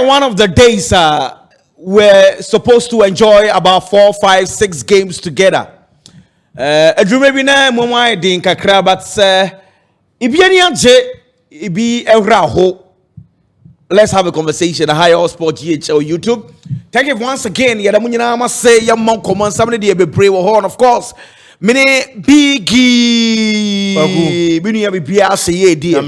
one of the days we're supposed to enjoy about 4, 5, 6 games together. Maybe na mama din kakra, but ibiani anje ibi evra. Let's have a conversation. Hi, all sport GHL YouTube. Thank you once again. Yadamunyana must say your mom command somebody be brave horn, of course. Mini biggie. Mini bibia say dear.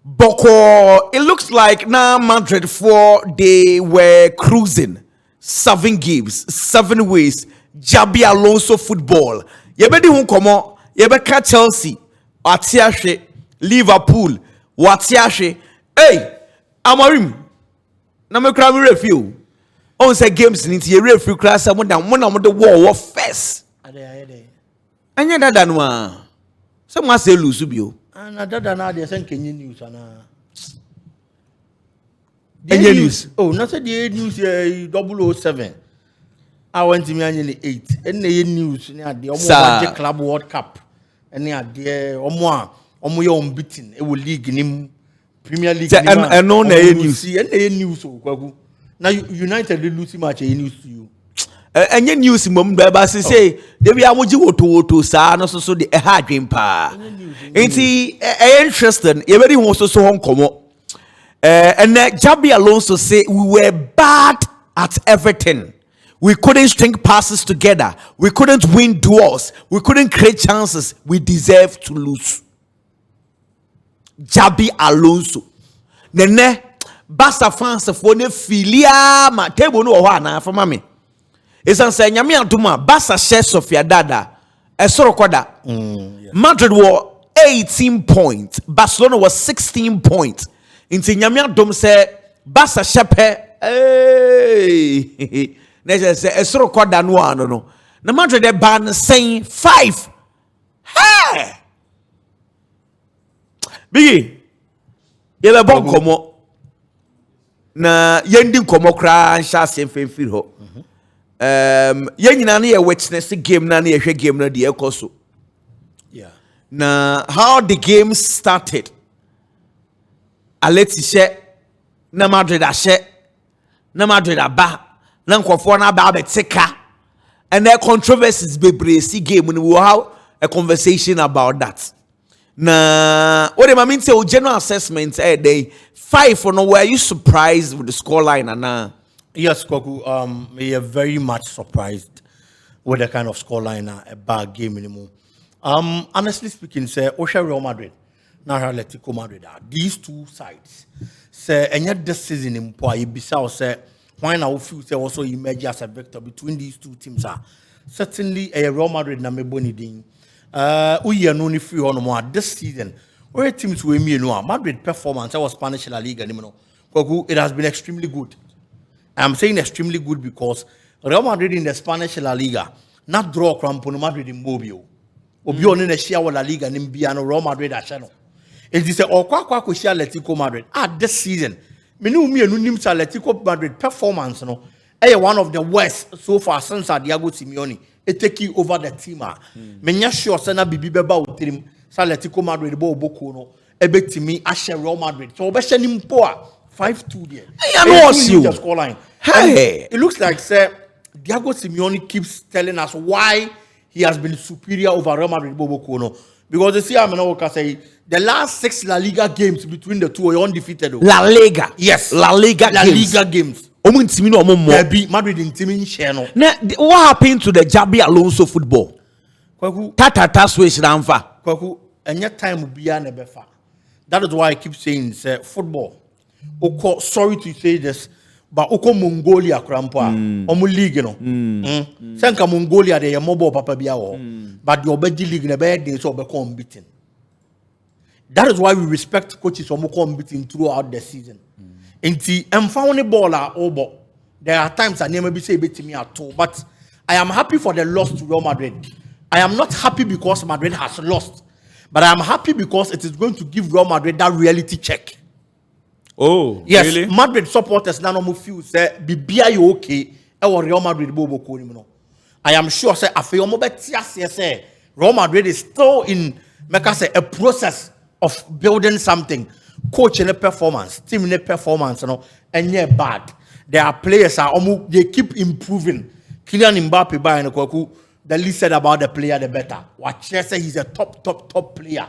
Boko. It looks like now Madrid 4 they were cruising 7 games, 7 ways. Jabi Alonso football. Yebedi hun komo. Yebeka Chelsea. Atiashe. Liverpool. Watiashe. Hey, Amorim. Na me kra me review. On say games ni ti review class mo na the war first. Ade. Anya dada no a. So mo say lose bio. Na dada na dey say kenye news ana. Enye news. Oh, na say the news 007. I went to me anya 8. And the news ni ade omo Club World Cup. And ade omo ye unbeaten. E wo league nim Premier League and no news. And news kwaku. Now United lose match news to you. And your news mum ba say they be amoji woto sa no so the hard dream pa. Enti interesting. You very want so hon komo. And Jabi Alonso say we were bad at everything. We couldn't string passes together. We couldn't win duels. We couldn't create chances. We deserve to lose. Jabi Alonso. Nene Barca fans for ne filia ma table no ho ana for mame. Esan say nyame aduma Barca share Sofia Dada. Esoro kwada. Madrid were 18 points. Barcelona was 16 points. Inti nyame adum say Barca shepe eh na say esoro kwada no ano no. Na Madrid dey ban saying 5. Hey! Biggie, yele bon komo na yendi komo kra ncha se mfemfiri ho. Yen nyina na ye witness game na ye hwe game na de ekoso. Yeah. Na how the game started. Atleti she na Madrid a she na Madrid aba na nkofo na aba beteka. And there controversies bebre si game we will have a conversation about that. Na what am I mean say general assessment day 5 for no were you surprised with the scoreline and Yes, Koku, we are very much surprised with the kind of scoreline a bad game anymore. Honestly speaking, say Osha Real Madrid, now Atletico Madrid these two sides. Say and yet this season in Poi Bissau say why now feel say also emerge as a vector between these two teams are certainly a Real Madrid na me boni ding. We are no free on more this season. Where teams were me no Madrid performance was Spanish La Liga it has been extremely good. I'm saying extremely good because Real Madrid in the Spanish La Liga not draw crampono Madrid in Bobio. Obio in the share La Liga in Biano Real Madrid at channel. It is a Okwa share Atletico Madrid this season. Me no nim Atletico Madrid performance no. One of the worst so far since Diego Simeone. It take you over the team. Menya sure sana bibi beba utim Atletico Madrid bo boko no ebe me ashe Real Madrid. So obeshe ni mpoa 5-2 there. I know you. The scoreline. Hey. It looks like sir Diego Simeone keeps telling us why he has been superior over Real Madrid bo boko no. Because you see, I'm not say the last 6 La Liga games between the two are undefeated. La Liga. Yes. La Liga games. Madrid in team channel. Now, what happened to the Jabi Alonso football? Tata switch ramfa. And your time will be an ebefa. That is why I keep saying football. Sorry to say this, but Mongolia crampa. Omu league no. Sanka Mongolia they are mobile papa biao. But the Obeji league in bed they so become beaten. That is why we respect coaches who come beaten throughout the season. Inti emfound baller obo. There are times I never be say beat me at all, but I am happy for the loss to Real Madrid. I am not happy because Madrid has lost, but I am happy because it is going to give Real Madrid that reality check. Oh, yes, really? Madrid supporters now no feel say be you okay. Real Madrid bobo ko no. I am sure say afeyomo betia say Real Madrid is still in make us say a process of building something. coach in a performance, team in a performance, and yeah, bad. There are players they keep improving. Kylian Mbappe by Kwaku, the least said about the player, the better. Watch, say he's a top player.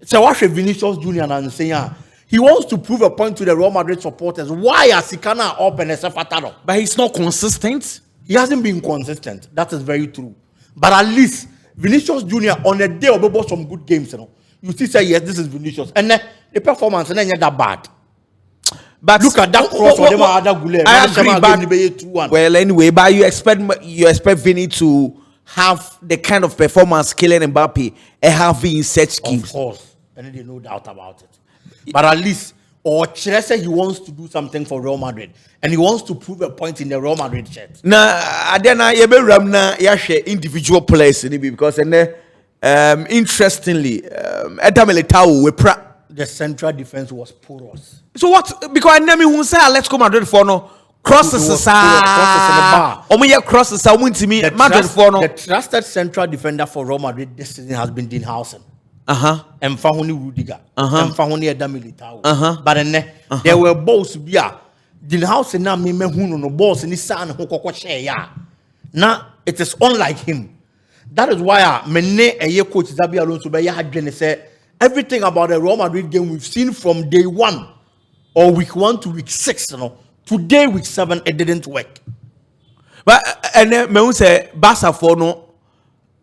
So watch Vinicius Junior and saying he wants to prove a point to the Real Madrid supporters. Why is he cannot open a Safataro? But he's not consistent. He hasn't been consistent. That is very true. But at least Vinicius Junior on a day of some good games, you still say yes, this is Vinicius, and then the performance and then not that bad. But look at that cross for them. I agree, but well, anyway, but you expect Vinny to have the kind of performance Kylian Mbappe and have in such games. Of course, and there's no doubt about it. But at least, or Chelsea, he wants to do something for Real Madrid, and he wants to prove a point in the Real Madrid shirt. Now, Adena, you be ramna yashe individual players because interestingly, Militao we the central defense was porous. So what? Because I never won say let's go Madrid for no crosses in the bar. Crosses are win to me Madrid for no. The trusted central defender for Real Madrid this season has been Dean Housen. And Fahoni Rudiger. And Fahoni Militao. But then there were balls to be Dean Housen now me who no balls in his son who could share ya. Now it is unlike him. That is why many a year coach Xabi Alonso be had say everything about the Real Madrid game we've seen from day 1 or week 1 to week 6, Today week 7 it didn't work. But and then me say Barca for no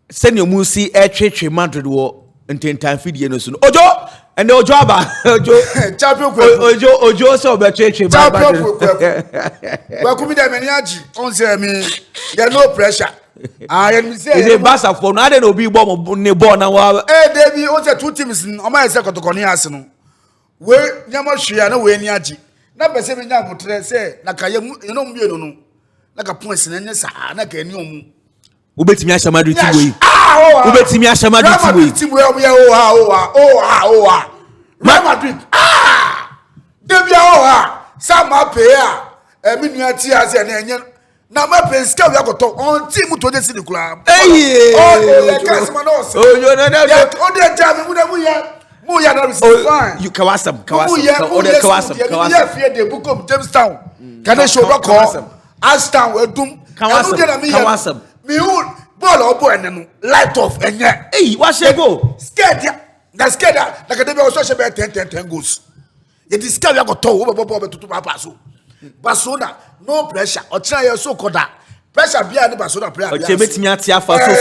send your musi e Madrid wo time feed no so. Ojo and Ojo aba Ojo champion Ojo so be cheche Madrid. Well come there many aji on say me there no pressure. Is a Barca for no dey no be ball ne ball na wa there be on say two teams o ma say kotokoni ase no we nyama hwea na we ni aji na be say me nya botre say na ka ye no mbie no na ka points na nyesa na ka ani omu ubetimi ahya Madrid team we ubetimi ahya Madrid team we o ya Real Madrid debia sama pe me nua ti ase na enye na ma pe ska we akoto on team to dey see the club oh yes man no oh dey jam mu ya na fine you kawasam ya fear the book of Jamestown can they show back Ashton we dum kawasam me who ball or boy no light off enye what she go scared na scared like dey be also she be 10 goals it is scared we go to we ball to pass Barcelona no pressure or try your so koda pressure bia the Barcelona player o chemetimi atia fa so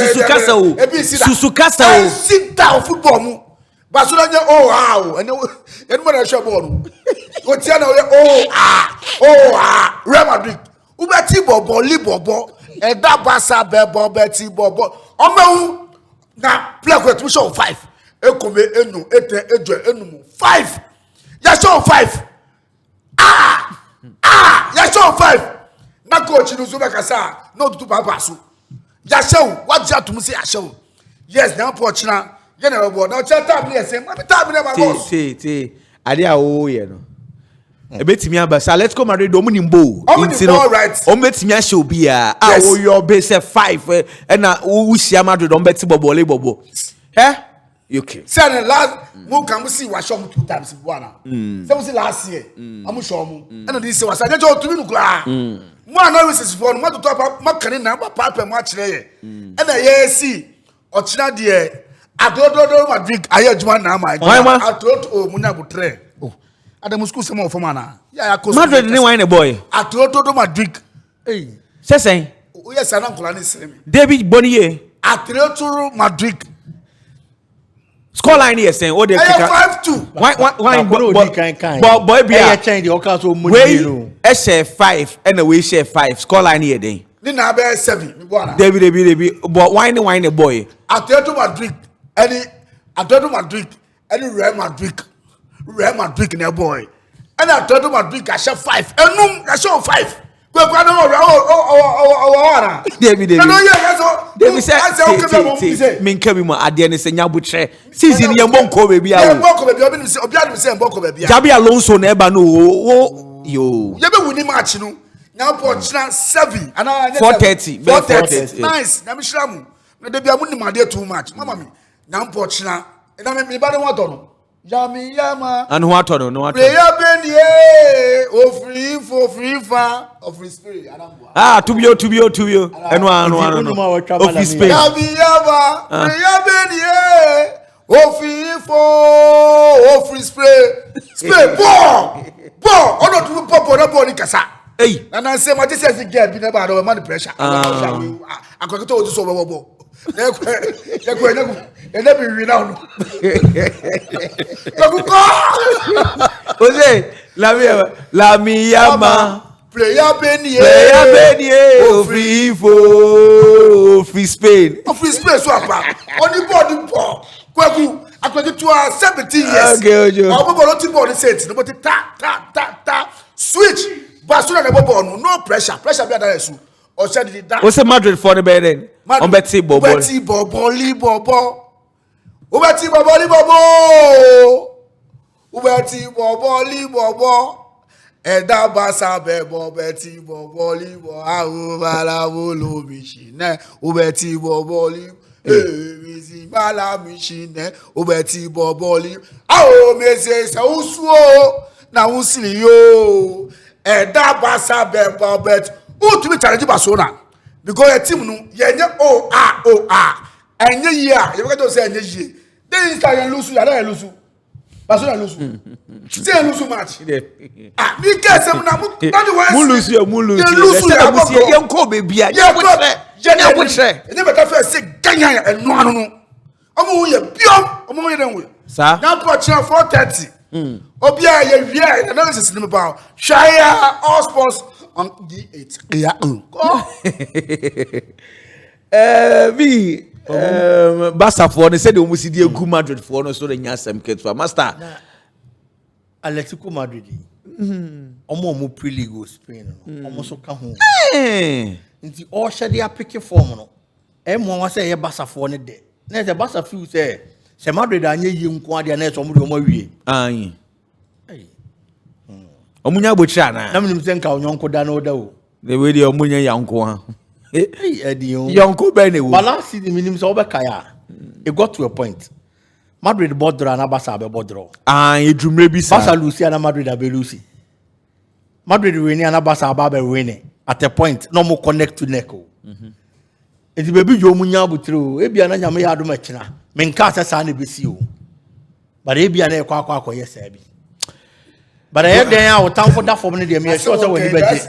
susu kasa sit down football mu Barcelona and when show ball o tia na Real Madrid ubeti bobo libobo e da Barca be beti bobo o mehu na play ko show 5 ekome enu ete ejo enum 5 ya show 5 ya show 5 na coach no so bekasa no tutu papa so ya show what ya to me say ya show yes na poch na ye na bobo na cha tab na say ma tab na ma boss ti ade a wo ye no ebetimi abasa let's go Madrid omu nimbo betimi ahye obi a wo your base 5 na wo hia Madrid beti bobo okay say the last mo can see wa show 2 times buana say we see last year am show mo and this say was say jo to me nukla mo analysis for no mo to talk ma kan na papa mo akire ye and ye see ochina de adododo Madrid aye adwuma na ma atoto mo nya botre Adam school some of mana. Yeah, Madrid ni wine boy. Atletico Madrid. Say. Oh yes, I don't call it. David Bonnier. Atletico Madrid. Score line here saying oh they kick 5-2. Why boy be a change the okaso money. We share 5 and we share 5. Score line here then. Ni na be 7. David but wine boy. Atletico Madrid. Atletico Madrid. Real Madrid na boy. And Atletico Madrid ka share 5. Enum ka share 5. Kwe no David say minka bi mo ade ne se nyabotre season ye mbonko be bia wo mbonko be bia obi se obi adu se mbonko be bia Xabi Alonso na eba no yo ye be wini match no nya po china 7 ana 4:30 nice na mi shiramu na de bia mu ni made too much mama mi nya po china na me ba de won to no Yami Yama. And what on no what? Player Benny, oh free for free far of free spirit. Ah, to be. And one. Office space. Yami Yama. Player Benny, oh free for free spirit. Spirit, ball. Oh, not to pop on a body cassa. Hey. And I say, my sister is again, be about our money pressure. I could told you so well. And let me read out. Jose, la miyama. Player Benny, free Spain. Free Spain, so far. Only body ball. Kwaku, I could get to 17 years. Okay, Ojo. Our body ball is set. Nobody ta. Switch. Barcelona and Liverpool, no pressure. Pressure better than you. Or said it that. What's the Madrid for the bed then? On Betty Bobo. Betty Bobo. Eda basa bebo Betty Bobo libo. Aubala bolo machine. Betty Bobo libo. Misi bala machine. Betty Bobo libo. Oh, Mese Sausuo. Na usili yo. Eda basa bebo Betty. Who to be challenged Barcelona? Because a team no, yenye enye year. You got to say enye year. Then you lose, you are lose. Barcelona lose. Say lose match. Me get some na mu. Lose. You Yanko baby. You better first say Ganya and no. Omo ye biom. Omo ye den we. Sir. Now put 4:30. Obia ye analysis in about Shire all sports on D8. Basta for they said they almost see Good Madrid for no so the nyasem ketwa master Atletico Madrid omo pre-league Spain omo so ka ho nti all share their pick form no mo wa say ye Basta for ne de na the Basta feel say se Madrid anya yi nko ade na so mo de omo awie an omunya bochira na me nim se nka onyonko da na oda o the way the omunya yanko ha Edion. Yanko Bene. But last season, minimum over Kaya. It got to a point. Madrid border and Abasa be border. Ah, you dream maybe Basa Lucy and Madrid abe Lucy. Madrid winning and Abasa abe winning. At a point, no more connect to Neko. It's baby Joe Munyabu through. Ebi ananya me yadu mechina. Menkasa sani bisiu. But ebi ane kwa yes ebi. But I had there our town for that for me. Me sure so when you bet.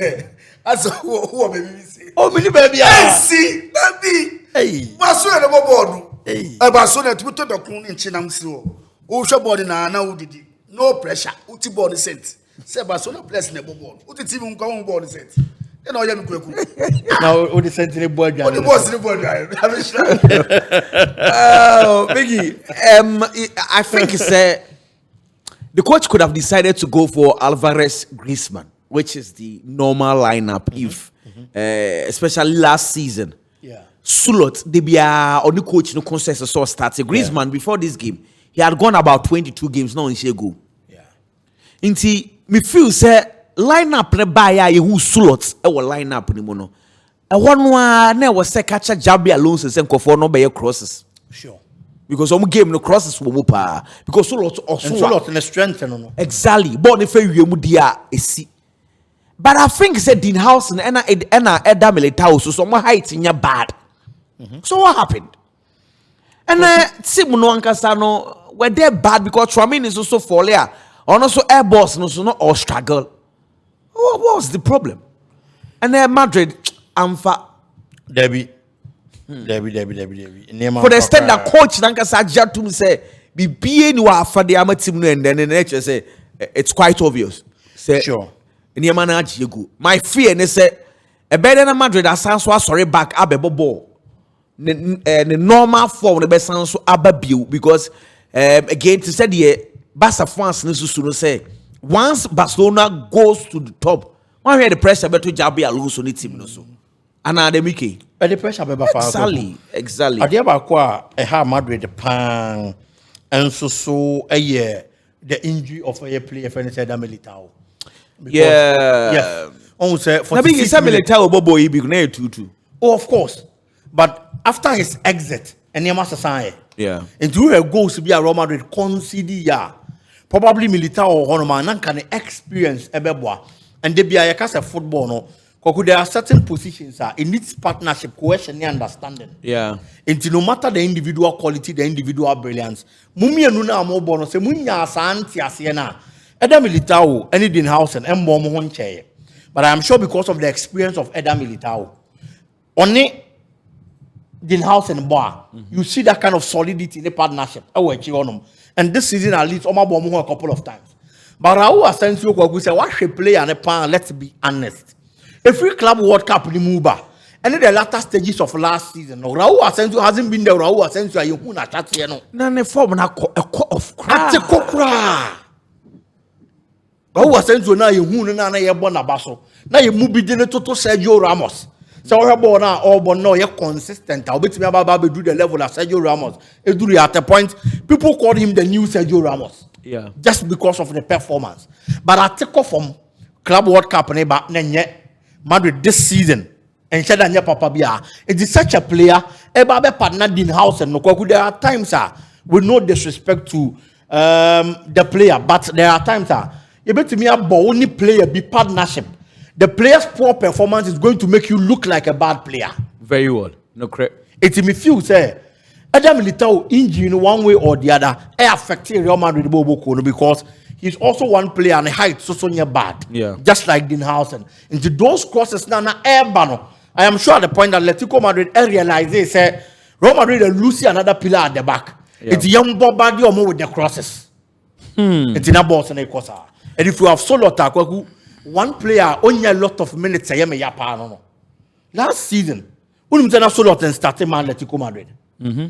That's who baby. Oh, mini baby. See, baby. Hey. Barcelona no board. Hey. Barcelona to put the clown in Chinam so. Oh, show body na udidi. No pressure. Uti body set. Say Barcelona place na board. Uti team come board set. You know you kweku. Now all the sentinel board. All the boss in the board. Oh, Biggie. I think the coach could have decided to go for Alvarez Griezmann, which is the normal lineup if especially last season. Yeah. Sulot, they be on the coach no consensus so started. Griezmann before this game, he had gone about 22 games now in Shego. Yeah. Inti me feel say lineup ne ba ya ye who Sulot e wo lineup ni mo no. E one na was say catch Jabi Alonso say nkofo no be your crosses. Sure. Because some game no crosses wo mo pa because Sulot also Sulot na strength no. Exactly. But if you mu dia esi. But I think said Dean House and Eda Militao so some height in your bad. So what happened? And Simuno Ankasano were they bad because Tramin is also fall here. And also air boss no so not all struggle. What was the problem? And then Madrid Debbie. For the extent that coach Nankasa Jatum say be being for the amateur and then the nature say it's quite obvious. Say sure. My fear they say a better than Madrid as so sorry back abebo ball. The normal form the best sounds so ababu because again to say the Barca fans no say once Barcelona goes to the top, one hear the pressure better Jabi Alonso ni team no so. Ana de Mickey. The pressure be exactly. Adia ba kwa Madrid pan and so a year the injury of a player friend said Militao. Yes. Almost for Oh, of course. But after his exit, and he must sign. Yeah. And two goals to be a Real Madrid concede probably Militao or Honoman, and can experience Ebeboa. And they be a cast of football. No, there are certain positions it needs partnership, cohesion, and understanding. Yeah. And no matter the individual quality, the individual brilliance, Mummy and Nuna more bonus, and Munya Santi Asiena, Eda Militao, anything house and Mbom chair. But I am sure because of the experience of Eda Militao, only Din House and Bar, you see that kind of solidity in the partnership. And this season at least, Oma Bomo a couple of times. But Raul Asensio Kwaku said, what should play and a pan, let's be honest. Every club World Cup in Muba, and in the latter stages of last season, no, Raul Asensio hasn't been there. Raul Asensio, you who not chat here, no. None form a court of crap. Raul Asensio now you who na ye born abaso. Now you move between the total Sergio Ramos. So we born now all but no you're consistent. I'll bet me about do the level of Sergio Ramos. At a point, people called him the new Sergio Ramos. Yeah. Just because of the performance. But I take off from Club World Cup and Madrid this season. And Shadanya Papa Bia. It is such a player. Eba partner in house and no. There are times with no disrespect to the player, but there are times you bet me about only player be partnership. The player's poor performance is going to make you look like a bad player. Very well. No correct. It me feel say Adam Militao injury in one way or the other affecting Real Madrid because he's also one player and height so near bad. Yeah. Just like Dinhausen. Into those crosses now air bano. I am sure at the point that Atletico Madrid realize they say Real Madrid will lose another pillar at the back. Yeah. It's young Bobadi or more with the crosses. It's in a boss and a cosa. And if you have solo Takwaku, one player only a lot of minutes last season, Unimzana solo and started Atletico Madrid.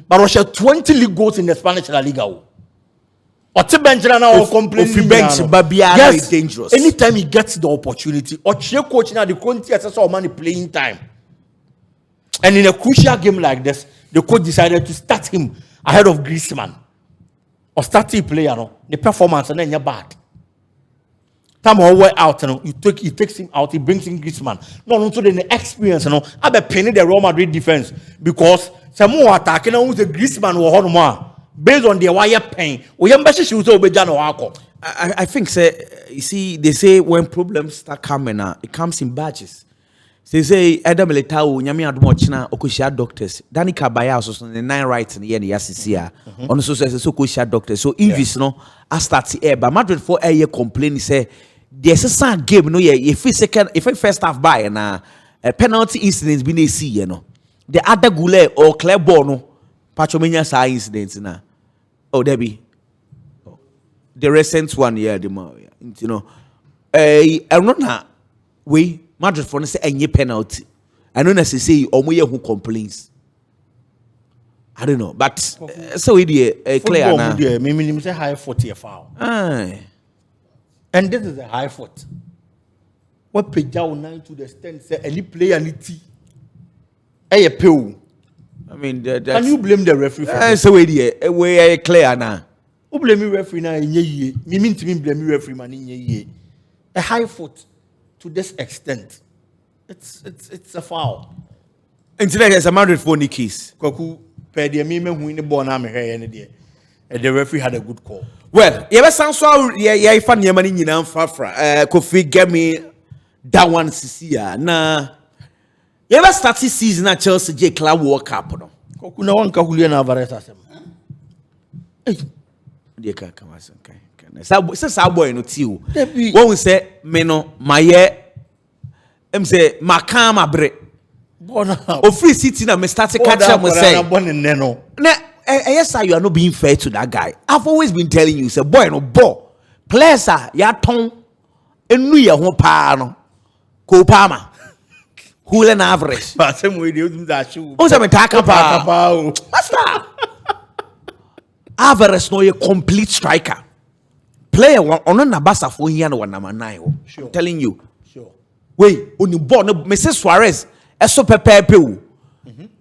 But Russia 20 league goals in the Spanish La Liga. Or Benjana now complaining. Yes, is dangerous. Anytime he gets the opportunity, or coach now the quantity as money playing time. And in a crucial game like this, the coach decided to start him ahead of Griezmann. Or start the player, the performance and then you're bad. Time all out, he takes him out, he brings in Griezmann. No, so the experience, I be penny the Real Madrid defense because some more attacking the Griezmann or more based on the wire pain. I think, you see, they say when problems start coming, it comes in batches. They say Adam Militao, Nyami Admochina, Okushia doctors, Danny Kabaya, so the 9 rights in the end, Yasia, on the society, so Okushia doctors. So if it's no, I start to air, but Madrid for a year complain, say, there's a sad game, no, if we first half by and a penalty incidents been a see, the other Goulet or Claire Bono, Patromania side incidents, oh, Debbie, the recent one, the more, I'm not we. Madrid for say any penalty. I don't necessarily or who complains. I don't know, but so it clear now. Maybe say high 40 a foul. And this is a high foot. What page down 9 to the stand say any player any tea. A pill. I mean, can you blame the referee? So we clear now. Who blame me referee now in ye? Me mean to me blame me referee man in ye. A high foot. To this extent, it's a foul. And today there's a Madrid for Nikis. Koku per the meme who in the born army here and the referee had a good call. Well, you ever sound so yeah, fan your money in Fafra. Kofi get me that one Cecilia. Nah, you ever started season at Chelsea J Club World Cup? No, Koku no one Julian Alvarez as him. Hey, dear, come on, okay. Since our boy no tiu. What we say, meno maye. Say makama bre. O free city na me start to catch up. We say. Yes, sir, you are not being fair to that guy. I've always been telling you, say boy no ball. Players are ya ton. Enu ya ho pa no. Ko pama. Julian Alvarez. But same way they use that shoe. O say me taka pa. Master. Alvarez no a complete striker. Player on na basa for here no number 9. Sure. I'm telling you. Sure. Wait, only born Mrs. Suarez. Eso pepe o.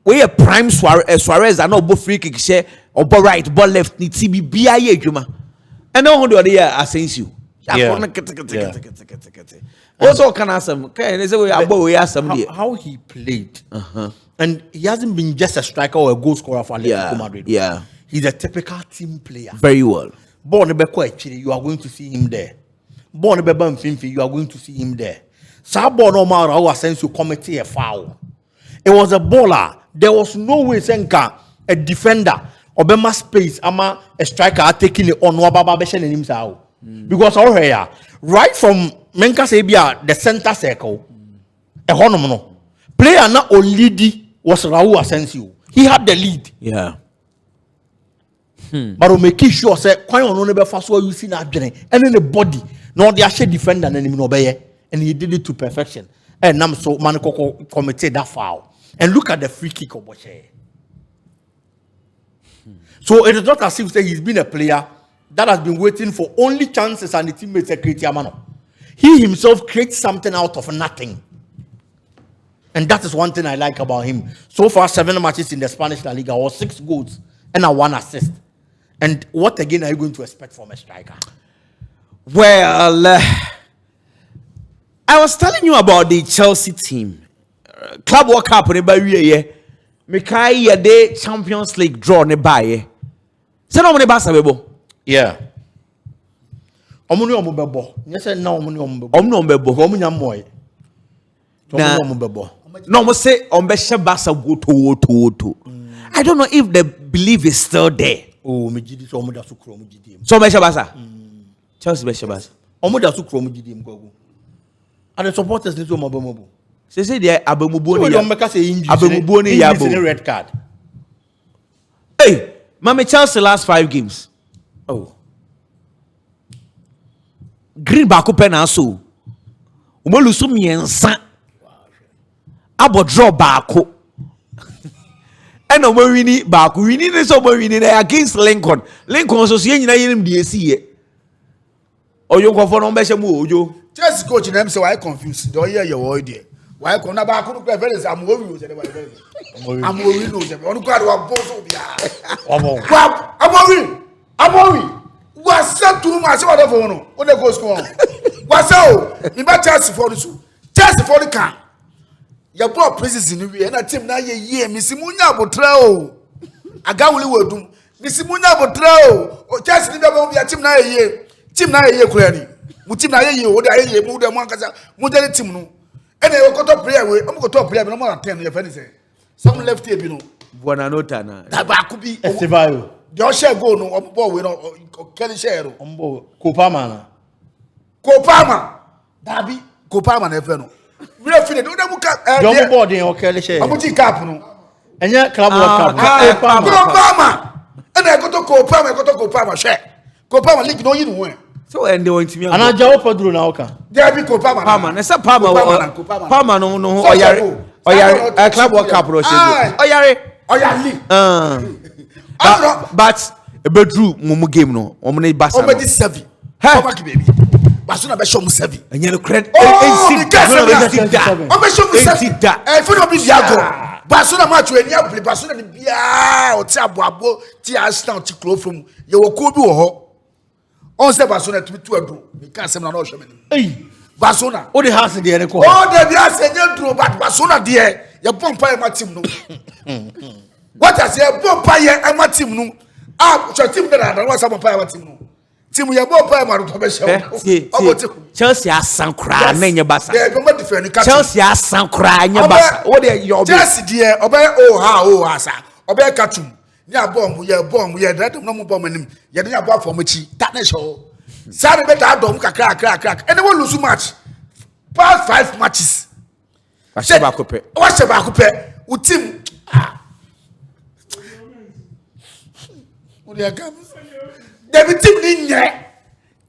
We a prime Suarez and no bo free kick share or bo right, bo left ni TB BIA adwuma. And no do dey Asensio. Also can asem. Okay, they say we abo we asem there. How he played. And he hasn't been just a striker or a goal scorer for Atletico Madrid. Yeah. He's a typical team player. Very well. Born actually, you are going to see him there. Born Finfi, you are going to see him there. Sabo no matter how sense you commit a foul. It was a baller. There was no way Senka, a defender, Obama space, ama a striker taking it on Wababa Beshen and himself. Because all here, right from Menka Sabia, the center circle, a honomono. Player not Olidi was Raul Asensio. He had the lead. Yeah. But we make sure say quite on never fast what you see that journey. And then the body, no the actual defender and him no be, and he did it to perfection. And now so Manoko committed that foul. And look at the free kick of Boche. So it is not as if say he's been a player that has been waiting for only chances and the teammates create Amano. He himself creates something out of nothing. And that is one thing I like about him. So far, 7 matches in the Spanish La Liga, or 6 goals and a 1 assist. And what again are you going to expect from a striker? Well, I was telling you about the Chelsea team. Club World Cup ne ba wie Mekai ye de Champions League draw ne ba ye. Se no mo ne ba sabebo. Yeah. Omuni omubebo. Yes, na omuni omubebo. Omno mbebo. Omunya moy. Na Omuni omubebo. no mo say ombehye Barca woto. I don't know if the belief is still there. Oh, me gidi so omuda su kro mu gidi. So ombehye Barca. Chelsea behye Barca. Omuda su kro mu gidi mgogo. And the supporters need to mabomobo. Say they abemubo You ni don't make us say injury. abemubo ni yabo. Red card. Hey, mama Chelsea last 5 games. Oh. Green back up na so. Omo lusu miensa. Abo draw back. And omo wini back. Wini ne so omo wini na against Lincoln. Lincoln so ye nyina yenim de esi ye. Oyo nkofo no mbehye mu ojo. Chelsea coach them say why confused. Don't hear your word there. Why come na ba ko no very Amorim o say why very. Amorim no say on go wa boss obi a. Amorim. Was set to my say what for no. O dey go school. Was o. Me ba Chelsea for the so. Chelsea for the can. Your ball praises in we na team na ye me si munya abotra o. Aga wuli wedum. Me si munya abotra o. Chelsea ni ba be team na ye. Team na ye kura ni. Mu team na ye o da ye mu da mu ankasa mu da team no. And they got top player we am go top player no more than 10 your friend say. Some left here be no. Buona nota na. That ba could be Estivayo. the share go no ball we no Kelly share no. Ombo Kopama. Dabi Kopama na efe no. We don't feel it. Don't mu cap. Your board in okay share. Amuti cap no. Enya club world cup. Kopama. And I go to Kopama share. Kopama league no you know. So and they want to me. And I jaw Pedro na oka. There be Kopama. Palma, na say Palma no oyare club World Cup ro shege. Oyare. But bedru mumu game no. Omo ne Barca. Omo di 7. Papa ki baby. Barcelona be show mu 7. Enye no credit. Omo show mu 7. For no be Diago. Barcelona match we nya play Barcelona ni bia o ti aboabo ti Arsenal ti close from ye wo ko bi wo ho. On say Barcelona to be too adro. We can't say na no show me. Hey, Barcelona. o the house there ne ko. Oh, they be say dey draw but Barcelona there. Ye bomb pa my team no. What I say bomb pa ye my team no. Ah, your team there na what say bomb pa my team no. Team ye bomb pa ma to be show. Chelsea asankra na nye Barca. Yeah, be defend the Chelsea asankra nye Barca. What dey your Chelsea there obe oh asa. Obe katum. Ya bomb ye that no mo bomb anim. Ye dey above for machi. That na show. Say be that dom crack. And they will lose match. Past 5 matches. What's back up? What's the back up? U team. They be team ni nye.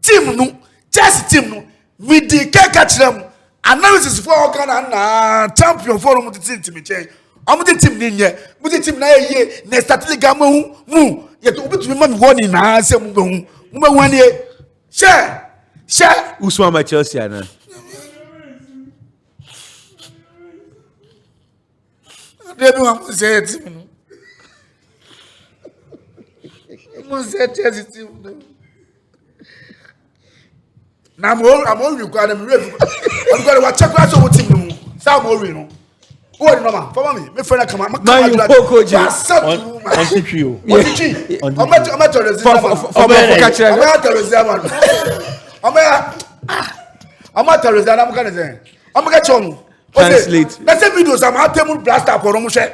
Team no. Chelsea team no. We dey catch them. Analysis for all kind na champion for mu team change. Amu team ni nye. Mu team na ye na start Liga mu. Ye to obi to me man warning na say mu be hu. Mu be hu ne. Share. Usman by Chelsea na. They do want to say it. Mo say Chelsea team. Na I'm all require them. I'm going to watch class of team no. Sam Ori no. Oh, no, man. Follow me. My friend, come on. Man, you poor coach. On trio. I'm at Translate. Let's say videos. I'm at table blaster for Romushe.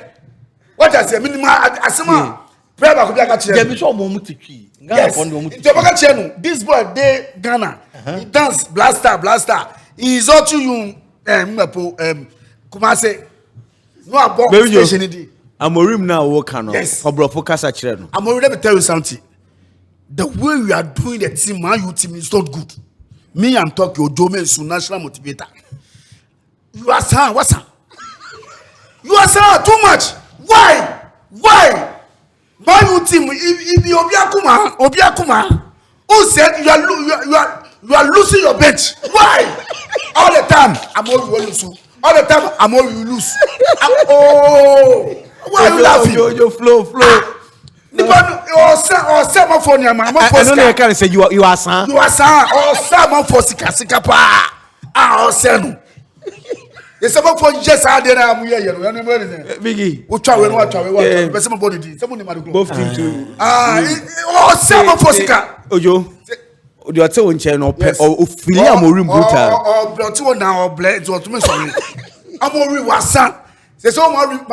What I say, minimum asema. Prayer back to catch. Yes. This boy, they Ghana. He dance blaster. He is all to you. Kumase. No about station. Amorim now work on. Yes. For bro focus at children. Amorim, let me tell you something. The way we are doing the team, man, you team is not good. Me, I'm talking your domain is national motivator. You are saying what's up? You are saying too much. Why? Man, you team, if you Obiakuma, who said you are losing your bench? Why? All the time, Amorim will lose. All the time, Amorim will lose. Why are you laughing? Your flow. I know they can't say you are son. You are son. Oh, someone for sika pa. Ah, senu. There's someone for just out there. I'm here. Biggie. What travel? But somebody did. Somebody might go. Both team too. Someone for sika. Ojo. You are telling Chen or Philia Amorim brutal. Or blood to now or bled to me. Sorry. Amorim was son. There's so much.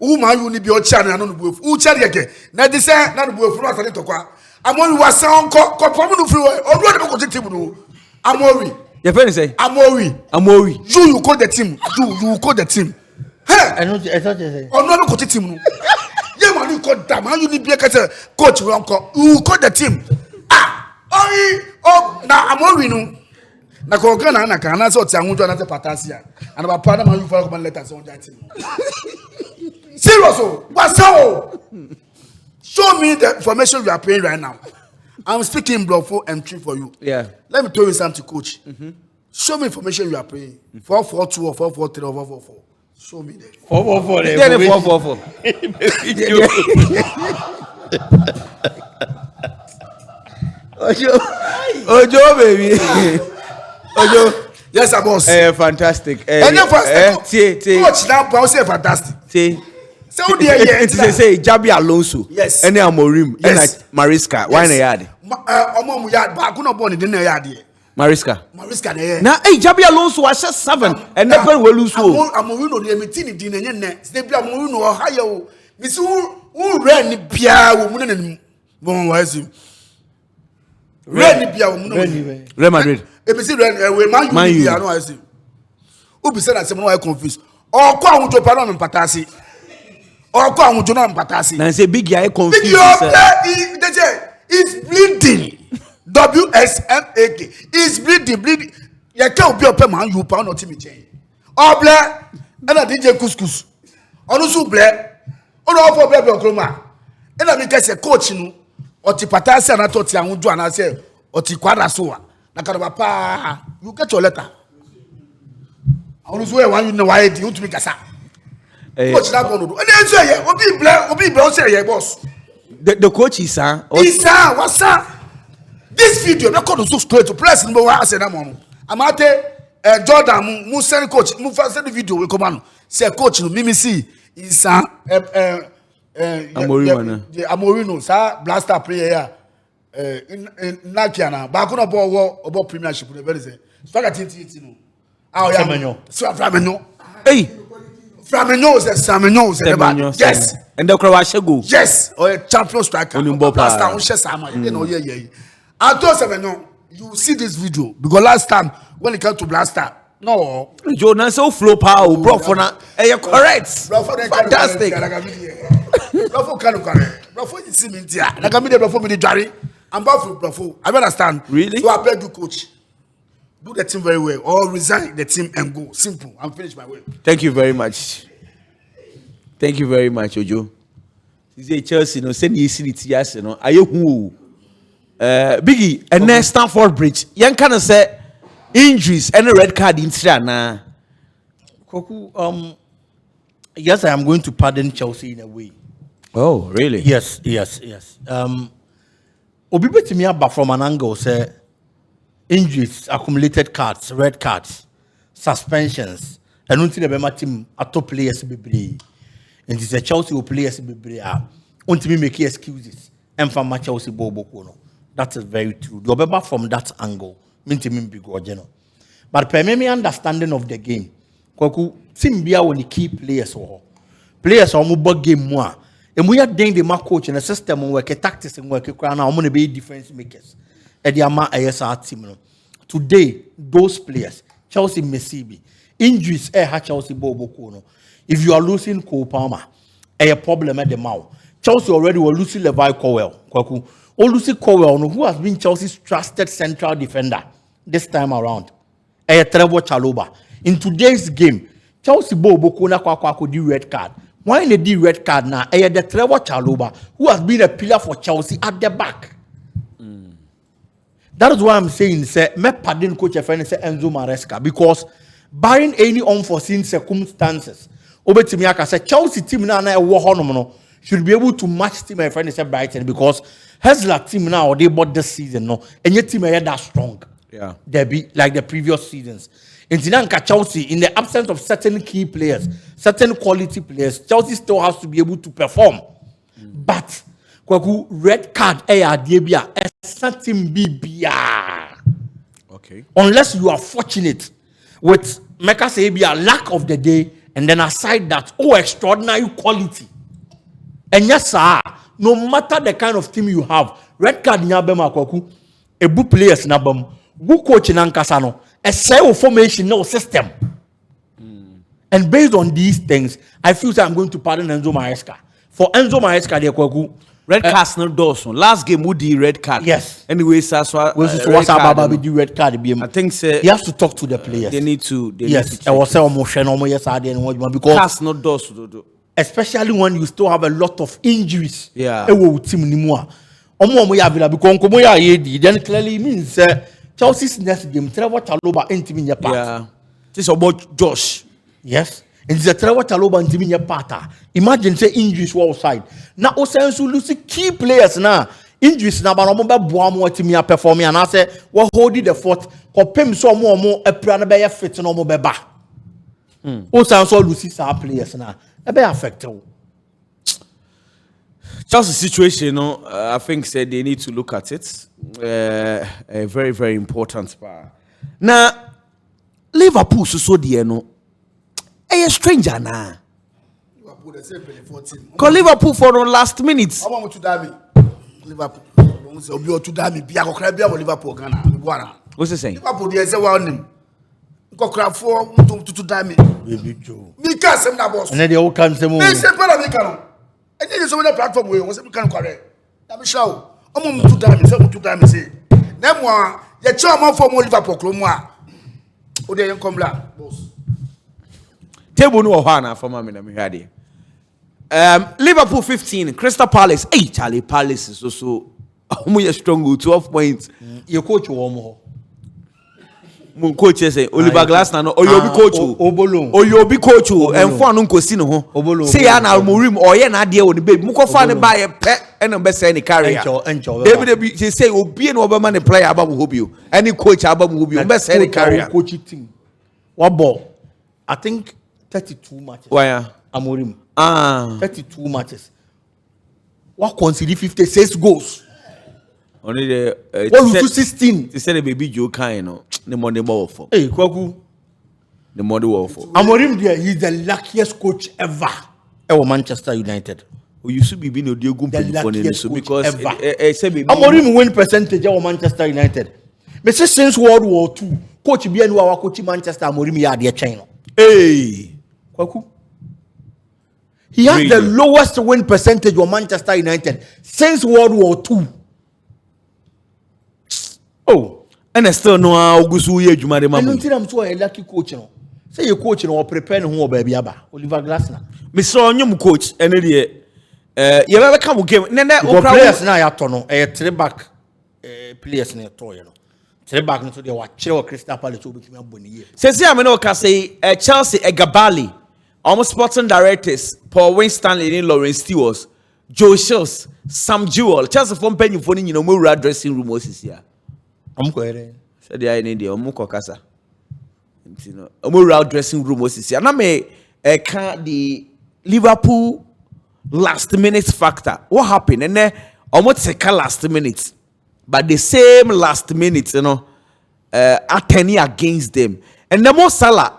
Man, you need your channel. I don't know who channel again. Now this is not the boy from us. Amori was sound probably free. Or what about the team? Amori. Your friend say Amori. You call the team. You call the team. Hey, I thought you said. Oh, no, coach team. Yeah, man, you call them. Man, you need be a coach. You call the team. Now Amori no. Na ko Ghana na kan na so ti anwo jo na te patasia. And about partner man you follow come letters on that team. Serious, what's up? Show me the information you are paying right now. I'm speaking Bluffo and tree for you. Yeah. Let me tell you something, coach. Show me information you are paying. 442 or 443 or 444. Show me that. 444. Then 444. Ojo, baby. Ojo. Yes, sir, boss. Fantastic. And then first, coach now, boss, fantastic. So say Jabi Alonso. Yes. And Amorim. Yes. And Mariska. Why na yard? Omo yard, but I couldn't born in the yard. Mariska. Now, hey, Jabi Alonso was just 7. And never will lose. Amorim no meeting din enye ne. Say bia Amorim no higher o. Miss who ran bia wo mu ne bon wise. Ran bia wo mu no. Real Madrid. E be say we man you bia no wise. Who be say that someone confused. Or ko awon jo pa no patasi. Or ko awon jo na patasi. Na say big guy confused. He's bleeding. WSMAK. He's bleeding. You can't be a man, you pound not me chain. Oh, black, and a DJ couscous. On also black, on all for baby Oklahoma. And I make us a coach, or Tipatasi and I thought I would do, and I said, or Tiquara Soa. Nakaba, you get your letter. I always wear one, you know why you to make a sack. What's that going to do? And then say, will be black, say, boss. The coach is sir. What's that? This video, not called so straight to press number one. I said, I'm at Jordan, mu send coach, mu first send the video. We come on. Say, coach, Mimi see is Amorino, sir, blaster player in Nakiana. Back on a ball about premiership. Very say, start at TNT. Oh, yeah, so Flamino. Hey, Flamino is a Samino. Yes, and the Croatia go. Yes, or a champion striker. Blaster, on Shesama. You know, yeah. I told them, you see this video because last time when it came to Blaster, no. Jonas so flow power, bro. For now, you're correct. Fantastic. Bro, you see me here. Like I mean, bro, me the jury. I'm back for bro. I understand. Really? So I beg you, coach, do the team very well, or resign the team and go. Simple. I'm finished my way. Thank you very much. Thank you very much, Ojo. This Chelsea, no, send you see it, yes, you know. Are you who? Biggie, and then Stamford Bridge. Young kind of say injuries and a red card in Tirana. Koku, yes, I am going to pardon Chelsea in a way. Oh, really? Yes. Obi to me about from an angle say injuries, accumulated cards, red cards, suspensions, And until the team at top players be and it's a Chelsea who players be until me make excuses and from my Chelsea Bobo. That is very true. You remember from that angle, mean big general. But per me understanding of the game, kwaku team bia when the key players or players are more game more. And we are doing the coach in a system work, a tactics and work. Now I'm going to be difference makers. At the Ama ASR team. Today, those players, Chelsea Messibi, injuries, Chelsea Bobo Kono. If you are losing Cole Palmer, a problem at the mouth. Chelsea already were losing Levi Cowell. Kwaku, or Lucy Cowell, who has been Chelsea's trusted central defender this time around. Trevor Chalobah. In today's game, Chelsea Bobo Kona Kwaku do red card. Why in the red card now? The Trevor Chalobah, who has been a pillar for Chelsea at the back. That is why I'm saying, say, me pardon coach a friend say Enzo Maresca, because barring any unforeseen circumstances, Obetimiaka said Chelsea team now should be able to match team a friend say Brighton, because Hezla team now they bought this season no, and your team are that strong. Yeah, They be like the previous seasons. In Zinanka Chelsea, in the absence of certain key players, certain quality players, Chelsea still has to be able to perform. But kwaku red card something BBR. okay. Unless you are fortunate with Mecca say be a lack of the day, and then aside that, extraordinary quality. And yes, sir, no matter the kind of team you have, red card nyabema kwaku, ebu players nabam, bu coach nankasano, a cell formation no system. And based on these things, I feel that I'm going to pardon Enzo Maresca. For Enzo Maresca, they kwaku. Red cards no Dawson. Last game would the red card. Yes. Anyway, that's why the red card. I think he has to talk to the players. They need to. Yes. I was saying because cards no Dawson. Especially when you still have a lot of injuries. Yeah. Team anymore. Then clearly means Chelsea's next game. Trevor Chalobah ain't in your part. Yeah. This is about Josh. Yes. And the Trevor Chalobah and Timmy Pata. Imagine say injuries were outside. Now also lose key players now. Injuries now, but I'm about Buamo Timmy performing and I say what holding the fort. Compare so more a plan be fit no more beba. Also lose some players now. A be affected. Chelsea situation, you know, I think said they need to look at it. A very, very important part. Now, Liverpool so dear no. A stranger now. Liverpool the same 14. Call Liverpool for the last minutes. I want to die me. Liverpool. Obi o to die me bia kokra bia Liverpool Ghana. What's he saying? Liverpool dey say wa nim. Kokra for to die me. Baby Joe. Me can say na boss. And then they all can say more. Me say para me can. And then so many platform we say me can correct. Na me show. Omo to die me say to die me say. Na mo ye chairman for mo Liverpool kro mo a. O dey come la boss. Table no Ohana for my minute. Liverpool 15, Crystal Palace. Hey, Charlie Palace is also strong 12 points. Your coach Womo. Coach say Oliver Glasner no Oyobi coach Obolo. Oyobi coach and for no nkosi no ho. Say an Amorim or ye na de o the baby. Muko fa ne ba ye pe and be say any carrier. David they say obi no obama ne player aba mo hobi o. Any coach aba mo hobi o be say any carrier. Coach team. What ball? I think 32 matches. Why? Amorim. 32 matches. What consider 56 goals? Only the what 16? They said the baby Joe kind no. The money ball for. Hey, Kwaku. The money ball for. Amorim there, he's the luckiest coach ever. Manchester United. You should be being a deal good because Amorim win percentage of Manchester United. Me say since World War II, coach be and our coach Manchester Amorim ya dey China. Hey, Kwaku. He has the lowest win percentage of Manchester United since World War II. Oh, and I still know how Ogusu ye Juma de Mamu. I don't so a lucky coach no. Say you coach no prepare who baby aba. Oliver Glasner. Me saw nyum coach and the you ever come game. Nene players na ya tono e 3 back players na to you know. 3 back no so they watch Crystal Palace so betimi aboni ye. Say I no ka say Chelsea Gabali. Almost sporting directors Paul Winstanley and Lawrence Stewart, Joe Shields, Sam Jewell, Chelsea from Penny for you know more dressing room was here. I'm going. Said the idea, Muko Casa. You know, a dressing room was this. And I may can't the Liverpool last minute factor. What happened? And then almost second last minute, but the same last minute, you know, attorney against them. And the most Salah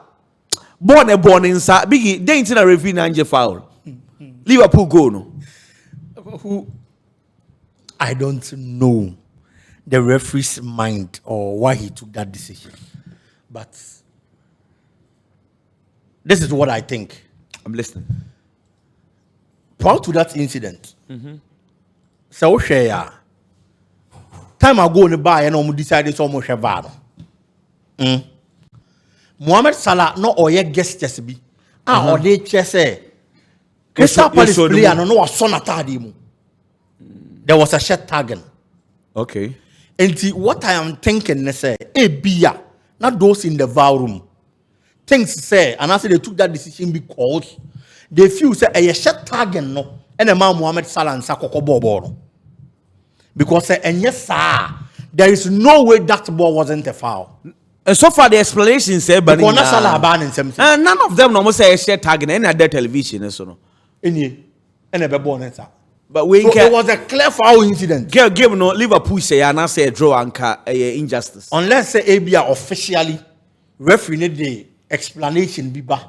born inside biggie. They ain't in a review and foul. Liverpool go no. Who I don't know the referee's mind or why he took that decision, but this is what I think. I'm listening. Prior to that incident, so share time ago in the bar and decided so much about Mohamed Salah no oye guest just be or they just say Crystal Palace player no was son atadi. There was a shot tagging. Okay. And what I am thinking is say bia not those in the VAR room. Things say and I say they took that decision because they feel say a shot tagging no and a man Mohamed Salah and Sakoko ball. Because and yes sir, there is no way that ball wasn't a foul. And so far the explanation said but none of them almost say a share tagging any other television so no. And a born answer. But we so it was a clear foul incident. Game no Liverpool say and I say a draw and injustice. Unless say ABA officially referee the explanation biba.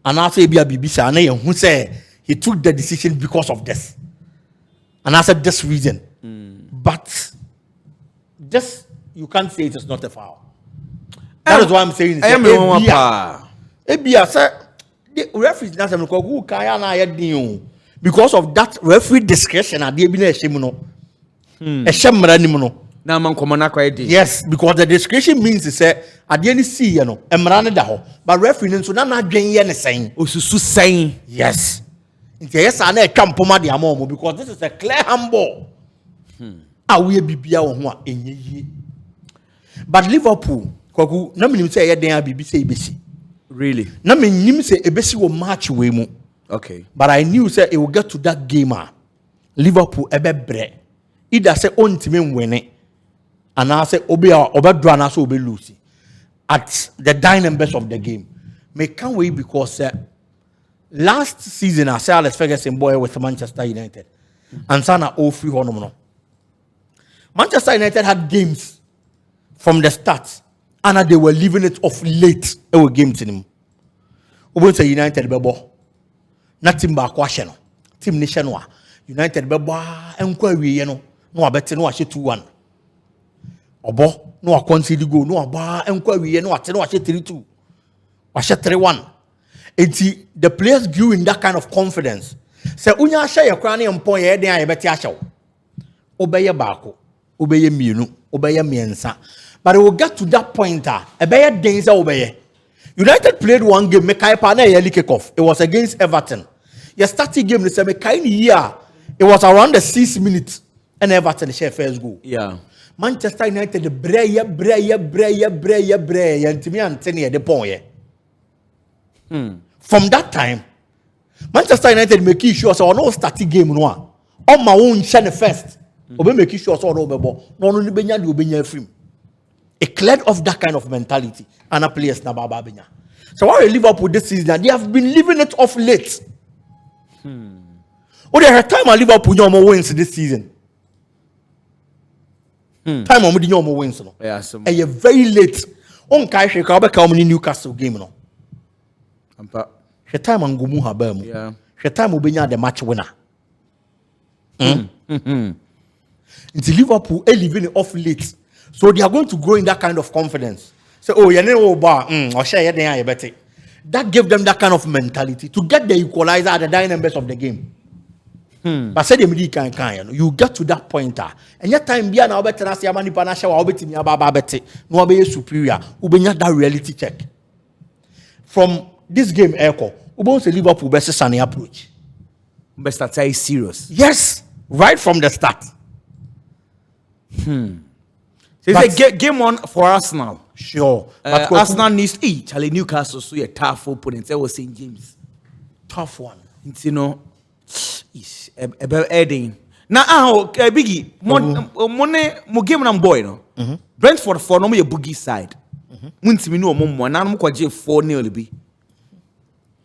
And I say ABA BBC and who say he took the decision because of this. And I said this reason. But just you can't say it is not a foul. That is why I'm saying ABA say the referee is not who can because of that referee discretion at the yes, because the discretion means to say at the end see but referee so not saying yes. Yes, I know because this is a clear handball. But Liverpool, really? Na me nim say ebesi wo match we mu. Okay. But I knew say it will get to that game Liverpool ebe either say ontime win and I say obedra na so obe lose at the dying best of the game. Me can't wait because last season I said Alex Ferguson boy with Manchester United and sana all free honom no. Manchester United had games from the start and they were leaving it off late our game to them. Obo say United bebo na team ba kwahye no team ni hye no a United bebo enko awie no no abete no ahye 2-1 obo no concede goal no aba enko awie no ate no ahye 3-2 ahye 3-1 enti the players grew in that kind of confidence say unya ahye ye kra na empon ye den ayebete ahye obeye baako obeye mienu obeye miensa. But it will get to that point. United played one game, early kickoff. It was against Everton. Your starting game, it was around the 6 minutes, and Everton share first goal. Yeah. Manchester United, the breya, and to me, and 10 years, the point. From that time, Manchester United make sure so no starting game no. On my own channel first. Obe make sure so no bebo. No benya do benya film. It cleared off that kind of mentality. And a players na baba benya. So why Liverpool this season? They have been leaving it off late. Oh, there are time at Liverpool no wins this season. Time on no wins no. Yeah, so and you're very late. On kai she ka be Newcastle game no. Ampa. She time on gumu ha ba mu. Yeah. She time obenya the match winner. Into Liverpool leaving it off late. So they are going to grow in that kind of confidence. So, oh, you know, that gave them that kind of mentality to get the equalizer at the dying best of the game. But say you get to that point, and your time be now better as Yamani Panasha or Betty Bababete, no be superior, Ubenya that reality check. From this game, Echo, Ubon say Liverpool versus Sunny approach. But that's serious. Yes, right from the start. So it's a game on for Arsenal. Sure. But Arsenal needs Charlie Newcastle so a tough opponent. I was St. James. Tough one. It's about adding. Now, Biggie, mo game nam boy no. Brentford for no me a boogie side. Muntimi no omo na no kwaje 4-0 bi.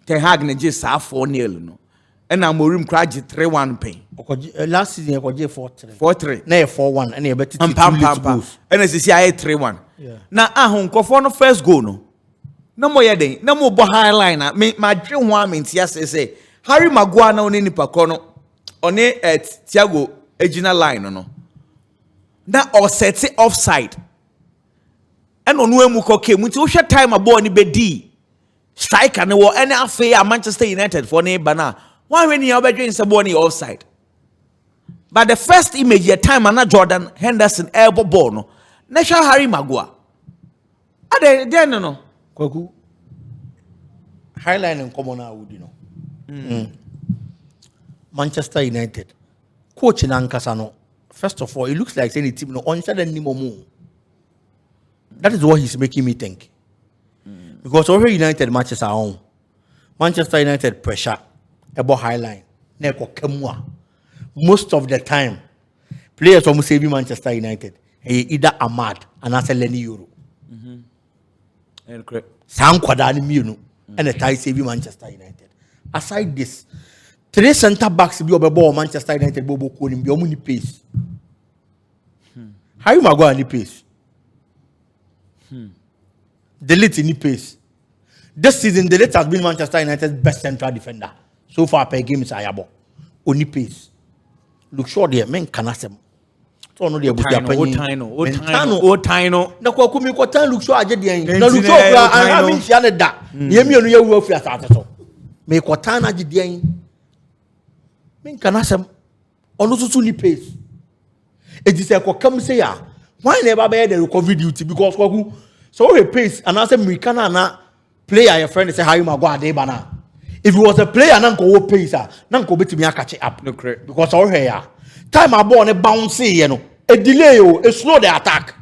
Ten Hag na je sa 4-0 no. And Amorim kraje 3-1 pen. Last season you kwaje 4-3. 4-3. Na 4-1 and you better And as you say 3-1. Yeah. Na nkofo no first goal no. Na mo ye den, na mo bo high line na ma dwe ho amenti say Harry Maguire na oni nipa ko no. Oni Thiago ejina line no. Na o set offside. And onu emu ko ke muti wo hwe time abo ni bedi. Striker ne wo ene afi a Manchester United for ne bana. Why when you obedwe inseboni offside? But the first image your time na Jordan Henderson elbow ball no. Na Harry Maguire. Ade den no. Kwaku highline in common na would Manchester United coach in Ankasano. First of all, it looks like any team no on anymore. That is what he's making me think. Because already United matches are on. Manchester United pressure about highline. Most of the time, players almost save Manchester United. Either Ahmad and that's Lenny Euro. Sam Kwadani Minu and the tie save Manchester United. Aside this, 3 centre backs be over Manchester United Bobo Konim be only pace. How you Maguire any pace? Delete any pace. This season, Delete has been Manchester United's best central defender. So far per game is Ayabo. Only pace. Look short there, men can ask them. So no dia butia panyin. O Tino. Na kwa kumi kwa tan look short aje dia. Na look short kra an ha nsia ne da. Ye mienu ye wu afi asase so. Me kwa tan aje dia. Men can ask them. Ono susu ni pace. It is a come say ya. Why never bear the recovery duty? Because kwaku so we pace and as a American na player your friend say how you go ade bana. If it was a player na go pace na go betimi catch up. No correct. Because all here time a ball ne bounce you know. A delay a slow the attack.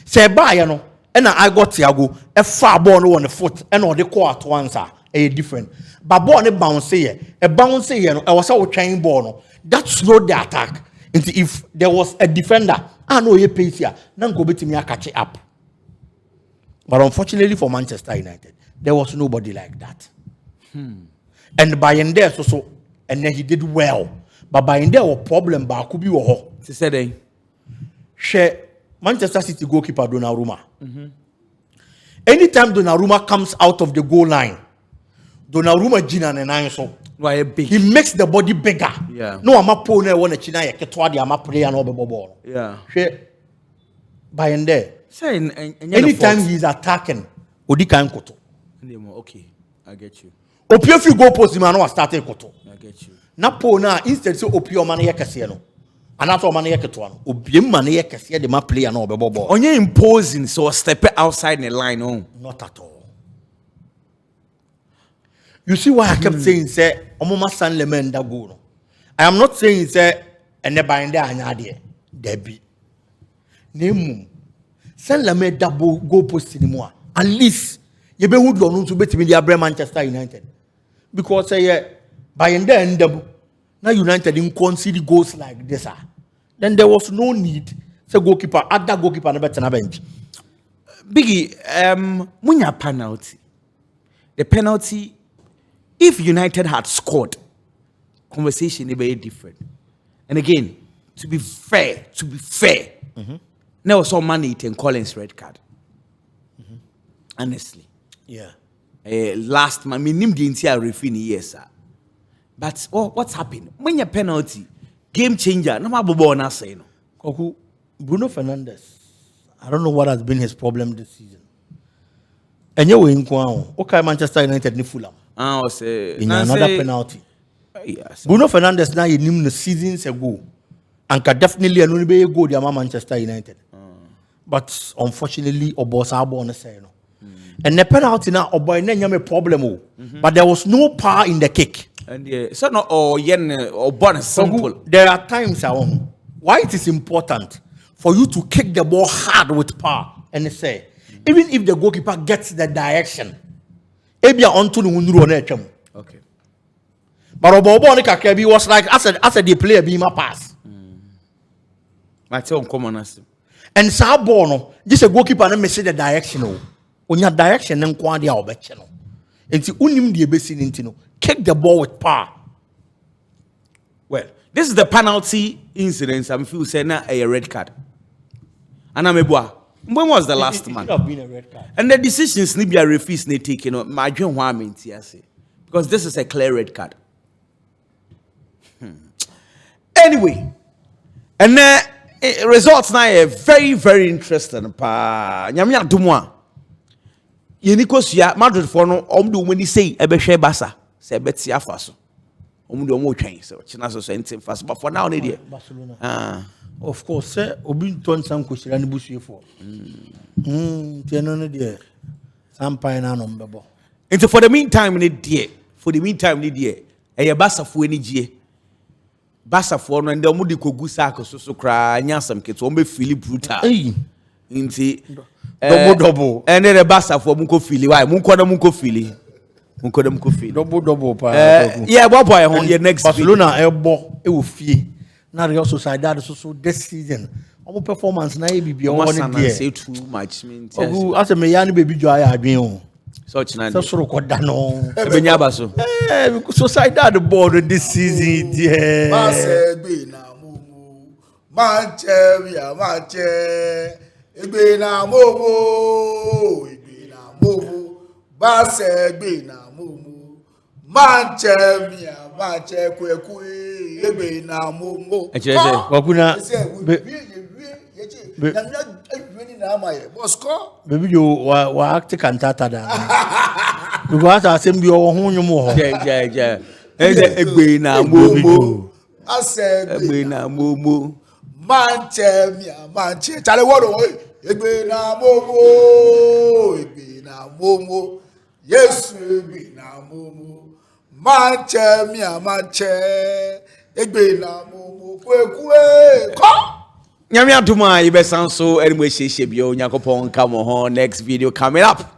Say by you know and I got Thiago a far ball on the foot and all the court once a different. But ball ne bounce here. A bounce here no I was all trying ball no. That slowed the attack. If there was a defender, I know he pace here. Now go bet me catch it up. But unfortunately for Manchester United, there was nobody like that. And by in there so and then he did well. But by in there was problem. But could be ho. Share Manchester City goalkeeper Donnarumma. Anytime Donnarumma comes out of the goal line, Donnarumma Gina and so. He makes the body bigger. Yeah. No, I'm a pony one a china ketwa the ama player no ball. Yeah. By and there. Anytime he's attacking, Odi kan koto. Okay, I get you. Opio fi go post him and started koto. I get you. Na po na instead so opio man ye kese no. Anato man ye ketwa no. Obiem man ye kese the ma player no ball. Onye imposing so step outside the line on. Not at all. You see why I kept saying, say, Omoma San Lemen da go no. I am not saying, say, and never in there, and there be. Name San Lemen da go post anymore. At least, you be who don't to bet me the Manchester United. Because, say, by in there, and now United didn't concede goals like this. Then there was no need. Say, goalkeeper, add that goalkeeper, and better bench. Biggie, munya penalty. The penalty. If United had scored, conversation would be different. And again, to be fair, there was some money in Collins' red card. Honestly. Yeah. Last month, I mean, the entire referee yes, sir. But what's happened? When your penalty, game changer, no matter what I say, no. Bruno Fernandes, I don't know what has been his problem this season. And you in Kwao, okay, Manchester United ni Fulham. Say in another penalty. Yes. Bruno Fernandes now in the seasons ago, and can definitely only be a good Manchester United. But unfortunately, Obosabo on the side. And the penalty now, Oboy a problem. But there was no power in the kick. And so no or yen or bonus simple. There are times why it is important for you to kick the ball hard with power. And they say, even if the goalkeeper gets the direction. Okay. But Obobo Kakebi was like as a player being my pass. I tell common as And sa ball no, just a goalkeeper na message the direction o. Onya direction na nko ade a obeche no. Enti unim de ebesi nti no, kick the ball with power. Well, this is the penalty incident. I'm feel say na a red card. And I'm when was the last man? It could have been a red card. And the decisions need be a refuse ne taken no my dream why mean because this is a clear red card. Anyway, and then results now are very, very interesting. Pa nyamia dumwa. Yenikosua Madrid for no omdu when say ebehwe Barca say beti afaso. Omdu omo twen so china so anything fast but for now ne Barcelona. Of course, obi ton sam kwesira ne busuefo. Tieno ne de sampan na no mbebo. Into for the meantime ne die eye Barca fo ani gie. Barca for no and omo de kogu sack so kra nyasam keto omo feel brutal. Inti double. And then the Barca for munko feel why munko feel. Double pa. Yeah, boy on your next Barcelona ebo e wo fie. Na Real Sociedad so this season. Omo performance na e bibia won dey. Say too much mean. Ogu ase me ya ne baby jo aya adwen o. Such na. So soro koda no. Ebenya baso. Sociedad board this season there. Barca gbe na mumu. Manche egbe na mumu. Barca gbe na mumu. Manche kweku egbe na mumu. Wakuna baby you wa act cantata da. Because assembly o ho nyum ho. Yeah. Egbe na mumu. Egbe na mumu. Manche chale wodo egbe na mumu. Yesu egbe na mumu. Manche egbe na mumu kwekwe ko Nyame aduma ibesan so anyway sheshe bio nyakopon come on next video coming up.